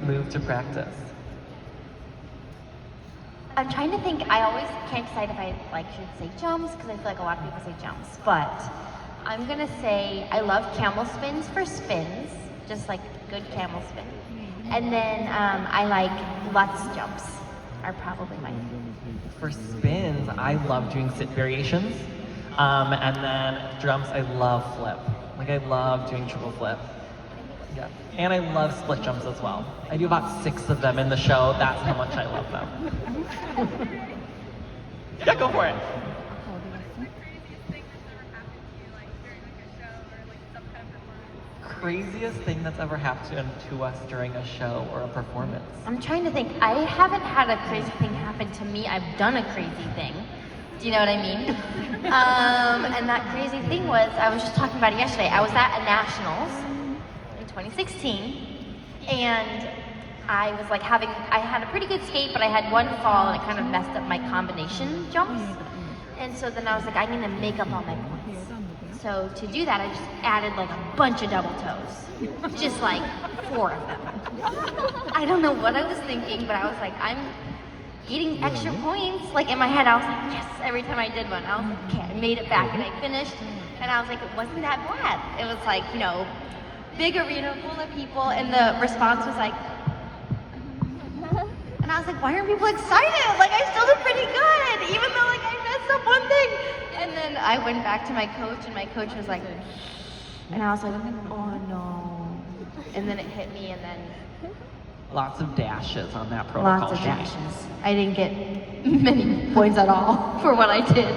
move to practice? I'm trying to think. I always can't decide if I should say jumps because I feel like a lot of people say jumps. But I'm gonna say I love camel spins for spins, just like good camel spin. And then I like Lutz jumps are probably my favorite. For spins, I love doing sit variations. And then jumps, I love flip. Like I love doing triple flip. Yeah. And I love split jumps as well. I do about 6 of them in the show. That's how much I love them. Yeah, go for it. Craziest thing that's ever happened to us during a show or a performance? I'm trying to think. I haven't had a crazy thing happen to me. I've done a crazy thing. Do you know what I mean? And that crazy thing was, I was just talking about it yesterday. I was at a nationals in 2016, and I was like I had a pretty good skate, but I had one fall and it kind of messed up my combination jumps. And so then I was like, I'm gonna make up all my points. So to do that, I just added like a bunch of double toes. Just like 4 of them. I don't know what I was thinking, but I was like, I'm getting extra points. Like in my head, I was like, yes, every time I did one. I was like, okay, I made it back and I finished. And I was like, it wasn't that bad. It was like, you know, big arena full of people, and the response was like, and I was like, why aren't people excited? Like I still did pretty good, even though like I messed up one thing. And then I went back to my coach, and my coach was like, and I was like, oh no. And then it hit me, and then Lots of dashes on that protocol lots of sheet. dashes. I didn't get many points at all for what I did.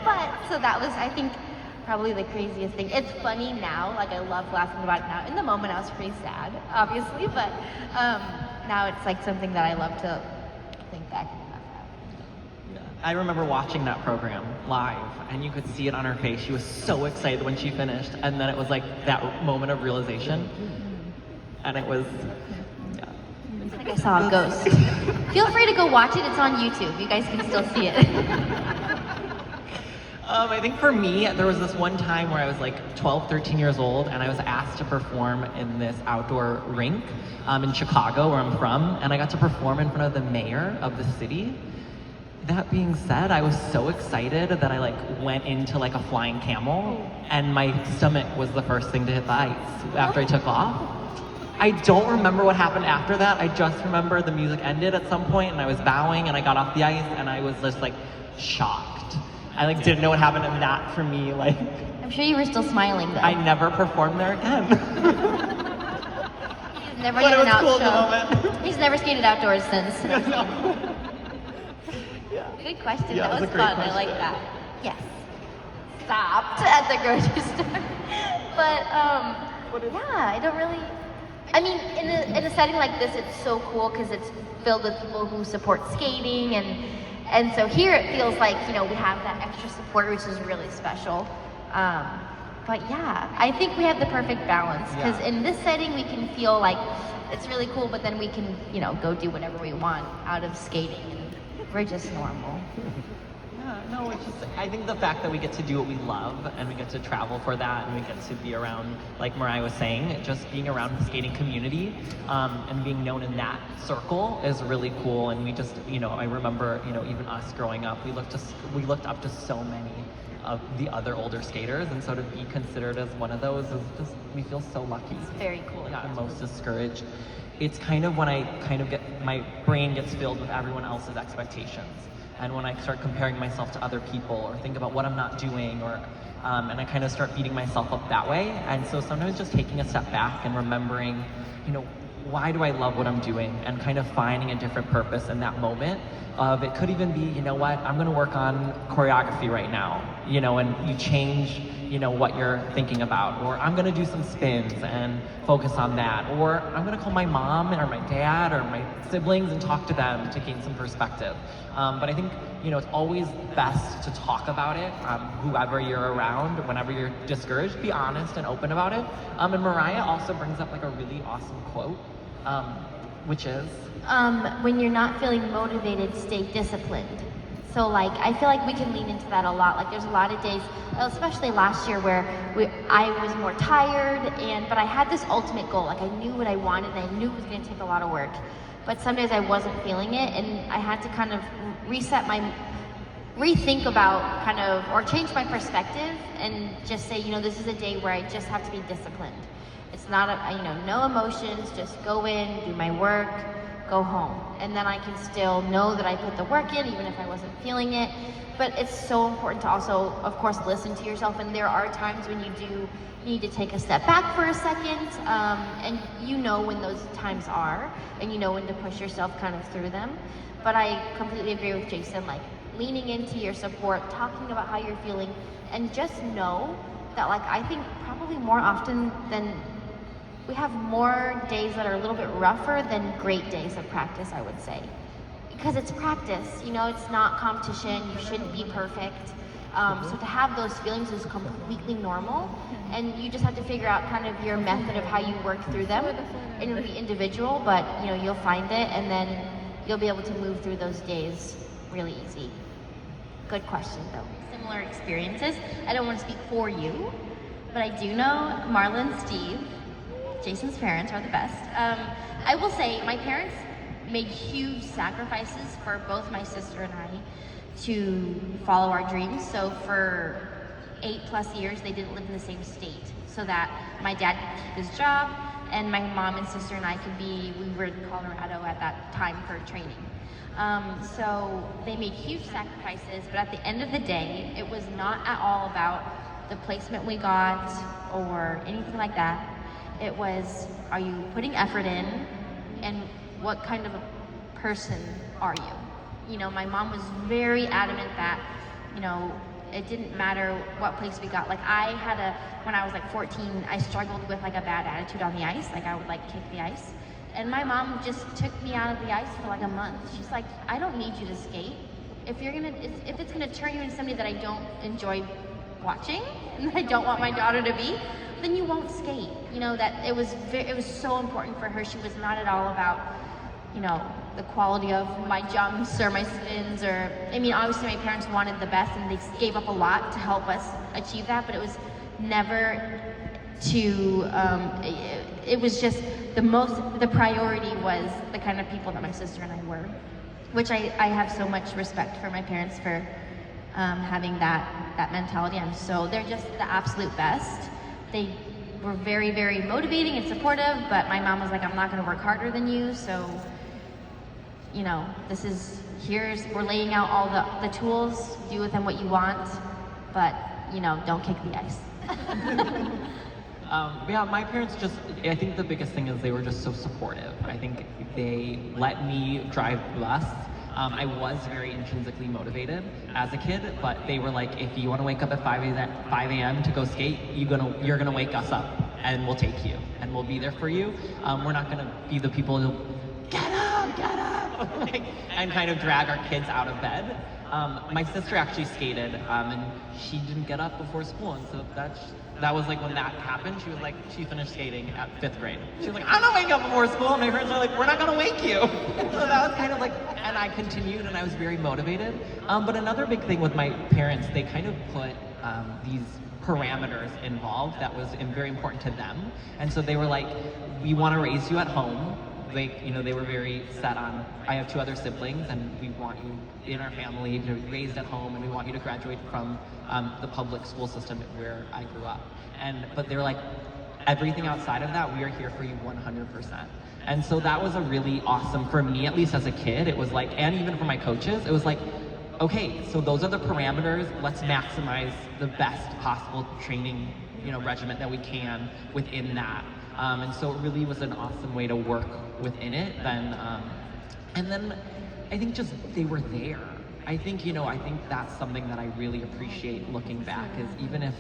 But, so that was, I think, probably the craziest thing. It's funny now, like I love laughing about it now. In the moment I was pretty sad, obviously, but now it's like something that I love to think back and laugh at. I remember watching that program live, and you could see it on her face. She was so excited when she finished, and then it was like that moment of realization, and it was, yeah. It's like I saw a ghost. Feel free to go watch it. It's on YouTube. You guys can still see it. I think for me, there was this one time where I was like 12, 13 years old, and I was asked to perform in this outdoor rink in Chicago, where I'm from, and I got to perform in front of the mayor of the city. That being said, I was so excited that I like went into like a flying camel, and my stomach was the first thing to hit the ice after I took off. I don't remember what happened after that. I just remember the music ended at some point, and I was bowing, and I got off the ice, and I was just like shocked. I like didn't know what happened, and that for me, like, I'm sure you were still smiling though. I never performed there again. He's never But it done was an cool in the out show. moment. He's never skated outdoors since. Good question. Yeah, that it was was a great fun. I like question. that. Yes. Stopped at the grocery store. But yeah, I don't really. I mean, in a setting like this, it's so cool because it's filled with people who support skating, and so here it feels like, you know, we have that extra support, which is really special. But yeah, I think we have the perfect balance because Yeah. in this setting we can feel like it's really cool, but then we can, you know, go do whatever we want out of skating, and we're just normal. Yeah, no, it's just, I think the fact that we get to do what we love, and we get to travel for that, and we get to be around, like Mariah was saying, just being around the skating community, and being known in that circle is really cool. And we just, you know, I remember, you know, even us growing up, we looked up to so many of the other older skaters, and so to be considered as one of those is just, we feel so lucky. It's very cool. Yeah, I'm most discouraged. It's kind of when I kind of my brain gets filled with everyone else's expectations. And when I start comparing myself to other people, or think about what I'm not doing, or and I kind of start beating myself up that way. And so sometimes just taking a step back and remembering, you know, why do I love what I'm doing, and kind of finding a different purpose in that moment. Of it could even be, you know what, I'm gonna work on choreography right now, you know, and you change, you know, what you're thinking about, or I'm gonna do some spins and focus on that, or I'm gonna call my mom or my dad or my siblings and talk to them to gain some perspective. But I think, you know, it's always best to talk about it, whoever you're around, whenever you're discouraged, be honest and open about it. And Mariah also brings up like a really awesome quote, which is, When you're not feeling motivated, stay disciplined. So like, I feel like we can lean into that a lot. Like there's a lot of days, especially last year, where I was more tired, but I had this ultimate goal. Like I knew what I wanted, and I knew it was going to take a lot of work. But some days I wasn't feeling it, and I had to kind of rethink about or change my perspective, and just say, this is a day where I just have to be disciplined. It's not no emotions, just go in, do my work, go home. And then I can still know that I put the work in, even if I wasn't feeling it. But it's so important to also, of course, listen to yourself. And there are times when you do need to take a step back for a second, and you know when those times are, and you know when to push yourself kind of through them. But I completely agree with Jason, like leaning into your support, talking about how you're feeling, and just know that, like, I think probably more often than we have more days that are a little bit rougher than great days of practice, I would say. Because it's practice, it's not competition, you shouldn't be perfect. So to have those feelings is completely normal, and you just have to figure out kind of your method of how you work through them. And it'll be individual, but you'll find it, and then you'll be able to move through those days really easy. Good question, though. Similar experiences. I don't want to speak for you, but I do know Marla and Steve, Jason's parents, are the best. I will say my parents made huge sacrifices for both my sister and I to follow our dreams. So for 8+ years, they didn't live in the same state, so that my dad could keep his job, and my mom and sister and I we were in Colorado at that time for training. So they made huge sacrifices, but at the end of the day, it was not at all about the placement we got or anything like that. It was, are you putting effort in, and what kind of a person are you? My mom was very adamant that, it didn't matter what place we got. Like when I was like 14, I struggled with like a bad attitude on the ice. Like I would like kick the ice. And my mom just took me out of the ice for like a month. She's like, I don't need you to skate. If it's gonna turn you into somebody that I don't enjoy watching, and that I don't want my daughter to be, then you won't skate. That it was so important for her. She was not at all about, the quality of my jumps or my spins, or, obviously my parents wanted the best, and they gave up a lot to help us achieve that, but it was never to, it was just the priority was the kind of people that my sister and I were, which I have so much respect for my parents for having that mentality. They're just the absolute best. They were very, very motivating and supportive, but my mom was like, I'm not gonna work harder than you, so, we're laying out all the tools, do with them what you want, but, don't kick the ice. Yeah, my parents I think the biggest thing is they were just so supportive. I think they let me drive the bus. I was very intrinsically motivated as a kid, but they were like, if you want to wake up at 5 a.m. to go skate, you're gonna wake us up, and we'll take you, and we'll be there for you. We're not gonna be the people who get up, and kind of drag our kids out of bed. My sister actually skated, and she didn't get up before school, and so that was like when that happened. She finished skating at 5th grade. She was like, I'm not waking up before school, and my parents are like, we're not gonna wake you. So that was kind of like, and I continued, and I was very motivated. But another big thing with my parents, they kind of put these parameters involved that was very important to them, and so they were like, we want to raise you at home. They were very set on, I have 2 other siblings, and we want you in our family to be raised at home, and we want you to graduate from the public school system where I grew up. But they were like, everything outside of that, we are here for you 100%. And so that was a really awesome, for me at least as a kid, it was like, and even for my coaches, it was like, okay, so those are the parameters, let's maximize the best possible training regimen that we can within that. And so it really was an awesome way to work within it. And then I think just they were there. I think that's something that I really appreciate looking back, is even if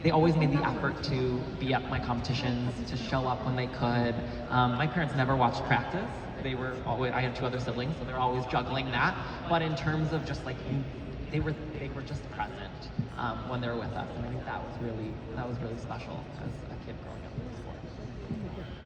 they always made the effort to be at my competitions, to show up when they could. My parents never watched practice. I had 2 other siblings, so they're always juggling that. But in terms of just like, they were just present when they were with us, and I think that was really special as a kid growing up.